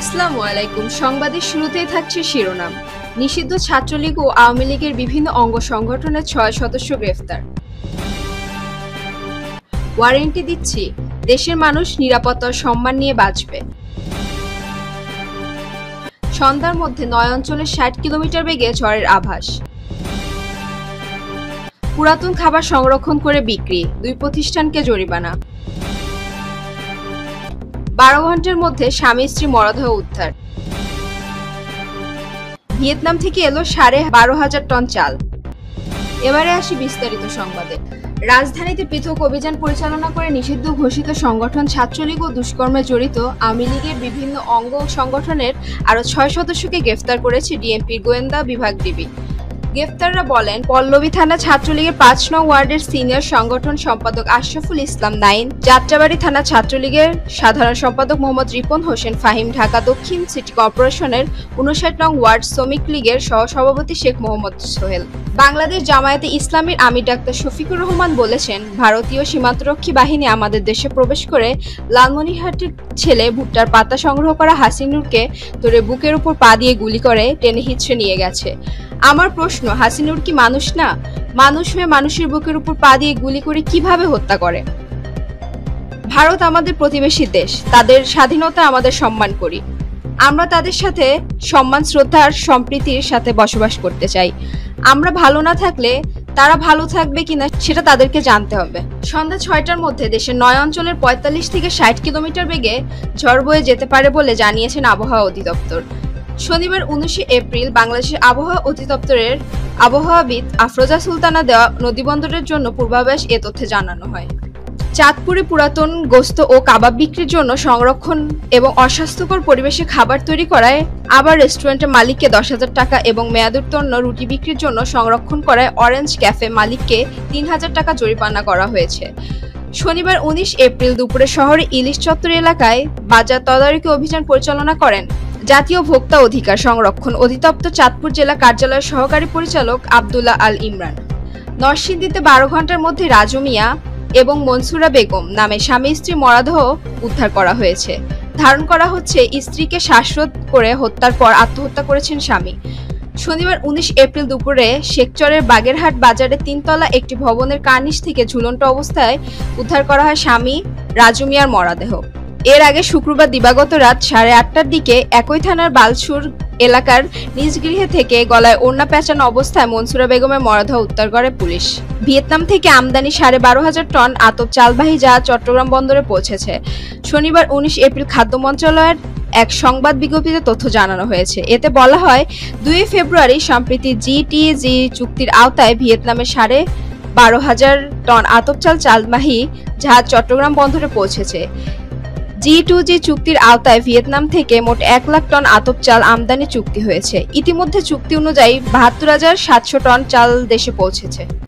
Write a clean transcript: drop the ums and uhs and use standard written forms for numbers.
আসসালামু আলাইকুম। সংবাদের শুরুতেই থাকছে শিরোনাম। নিষিদ্ধ ছাত্রলীগ ও আওয়ামী লীগের বিভিন্ন অঙ্গ সংগঠনের 6 সদস্য গ্রেফতার। ওয়ারেন্টি দিচ্ছি, দেশের মানুষ নিরাপত্তা ও সম্মান নিয়ে বাঁচবে। সন্ধ্যার মধ্যে 9 অঞ্চলে 60 কিলোমিটার বেগে ঝড়ের আভাস। পুরাতন খাবার সংরক্ষণ করে বিক্রি, 2 প্রতিষ্ঠানকে জরিমানা। 12 ঘন্টার মধ্যে স্বামী স্ত্রী মরদেহ উদ্ধার। ভিয়েতনাম থেকে এলো 12,500 টন চাল। এবারে আসি বিস্তারিত সংবাদে। রাজধানীতে পৃথক অভিযান পরিচালনা করে নিষিদ্ধ ঘোষিত সংগঠন ছাত্রলীগ ও দুষ্কর্মে জড়িত আওয়ামী লীগের বিভিন্ন অঙ্গ সংগঠনের আরও 6 সদস্যকে গ্রেফতার করেছে ডিএমপির গোয়েন্দা বিভাগ ডিবি। গ্রেফতাররা বলেন, পল্লবী থানা ছাত্রলীগের 5 নং ওয়ার্ডের সিনিয়র সংগঠন সম্পাদক আশরাফুল ইসলাম নাইন, যাত্রাবাড়ী থানা ছাত্রলীগের সাধারণ সম্পাদক মোহাম্মদ রিপন হোসেন ফাহিম, ঢাকা দক্ষিণ সিটি কর্পোরেশনের 59 নং ওয়ার্ড শ্রমিক লীগের সহসভাপতি শেখ মোহাম্মদ সোহেল। বাংলাদেশ জামায়াতে ইসলামীর আমির ডাক্তার শফিকুর রহমান বলেছেন, ভারতীয় সীমান্তরক্ষী বাহিনী আমাদের দেশে প্রবেশ করে লালমনিরহাটের ছেলে ভুট্টার পাতা সংগ্রহ করা হাসিনুরকে ধরে বুকের উপর পা দিয়ে গুলি করে টেনে হিঁচড়ে নিয়ে গেছে। আমার প্রশ্ন, হাসিনুর কি মানুষ না? মানুষ হয়ে মানুষের বুকের উপর পা দিয়ে গুলি করে কিভাবে হত্যা করে? ভারত আমাদের প্রতিবেশী দেশ, তাদের স্বাধীনতা আমাদের সম্মান করি। আমরা তাদের সাথে সম্মান, শ্রদ্ধা আর সম্প্রীতির সাথে বসবাস করতে চাই। আমরা ভালো না থাকলে তারা ভালো থাকবে কিনা সেটা তাদেরকে জানতে হবে। সন্ধ্যা 6টার মধ্যে দেশের 9 অঞ্চলের 45 থেকে 60 কিলোমিটার বেগে ঝড় বয়ে যেতে পারে বলে জানিয়েছেন আবহাওয়া অধিদপ্তর। শনিবার 19 এপ্রিল বাংলাদেশের আবহাওয়া অধিদপ্তরের আবহাওয়াবিদ আফরোজা সুলতানা দেওয়া নদীবন্দরের জন্য পূর্বাভাস এ তথ্যে জানানো হয়। চাঁদপুরে পুরাতন গোশত ও কাবাব বিক্রির জন্য সংরক্ষণ এবং অস্বাস্থ্যকর পরিবেশে খাবার তৈরি করায় আবার রেস্টুরেন্টের মালিককে 10,000 টাকা এবং মেয়াদোত্তীর্ণ রুটি বিক্রির জন্য সংরক্ষণ করায় অরেঞ্জ ক্যাফে মালিককে 3,000 টাকা জরিমানা করা হয়েছে। শনিবার 19 এপ্রিল দুপুরে শহরে ইলিশ চত্বর এলাকায় বাজার তদারকি অভিযান পরিচালনা করেন জাতীয় ভোক্তা অধিকার সংরক্ষণ অধিদপ্তর চাঁদপুর জেলা কার্যালয়ের সহকারী পরিচালক আব্দুল্লাহ আল ইমরান। নরসিংদীতে 12 ঘন্টার মধ্যে রাজু মিয়া এবং মনসুরা বেগম নামে স্বামী স্ত্রী মরদেহ উদ্ধার করা হয়েছে। ধারণ করা হচ্ছে স্ত্রীকে শ্বাসরোধ করে হত্যার পর আত্মহত্যা করেছেন স্বামী। শনিবার 19 এপ্রিল দুপুরে শেখচরের বাগেরহাট বাজারে 3 তলা একটি ভবনের কার্নিশ থেকে ঝুলন্ত অবস্থায় উদ্ধার করা হয় স্বামী রাজু মিয়ার মরদেহ। এর আগে শুক্রবার দিবাগত রাত 8:30টার দিকে একই থানার বালসুর এলাকার নিজ গৃহে থেকে গলায় ওড়না পেঁচানো অবস্থায় মনসুরা বেগমের মরদেহ উদ্ধার করে পুলিশ। ভিয়েতনাম থেকে আমদানি 12,500 টন আতপ চালবাহী জাহাজ চট্টগ্রাম বন্দরে পৌঁছেছে। শনিবার 19 এপ্রিল খাদ্য মন্ত্রণালয়ের এক সংবাদ বিজ্ঞপ্তিতে তথ্য জানানো হয়েছে। এতে বলা হয়, 2 ফেব্রুয়ারি সম্প্রতি জিটিজি চুক্তির আওতায় ভিয়েতনামের 12,500 টন আতপ চালবাহী জাহাজ চট্টগ্রাম বন্দরে পৌঁছেছে। G2G চুক্তির আওতায় ভিয়েতনাম থেকে মোট 1 লাখ টন আতপ চাল আমদানি চুক্তি হয়েছে। ইতিমধ্যে চুক্তি অনুযায়ী 72,700 টন চাল দেশে পৌঁছেছে।